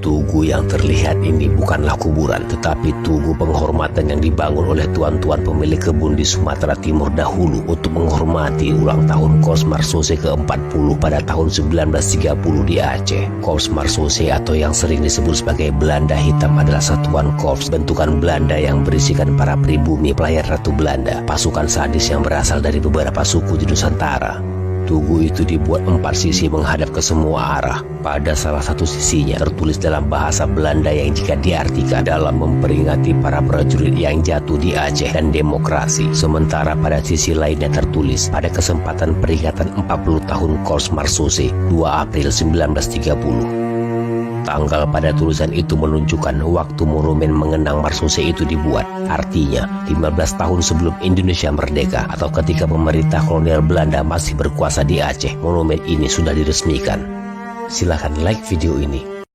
Tugu yang terlihat ini bukanlah kuburan, tetapi tugu penghormatan yang dibangun oleh tuan-tuan pemilik kebun di Sumatera Timur dahulu untuk menghormati ulang tahun Korps Marsose ke-40 pada tahun 1930 di Aceh. Korps Marsose atau yang sering disebut sebagai Belanda Hitam adalah satuan korps bentukan Belanda yang berisikan para pribumi pelayan Ratu Belanda, pasukan sadis yang berasal dari beberapa suku di Nusantara. Tugu itu dibuat 4 sisi menghadap ke semua arah. Pada salah satu sisinya tertulis dalam bahasa Belanda yang jika diartikan dalam memperingati para prajurit yang jatuh di Aceh dan demokrasi. Sementara pada sisi lainnya tertulis pada kesempatan peringatan 40 tahun Korps Marsose 2 April 1930. Tanggal pada tulisan itu menunjukkan waktu monumen mengenang Marsose itu dibuat. Artinya 15 tahun sebelum Indonesia merdeka atau ketika pemerintah kolonial Belanda masih berkuasa di Aceh, monumen ini sudah diresmikan. Silahkan like video ini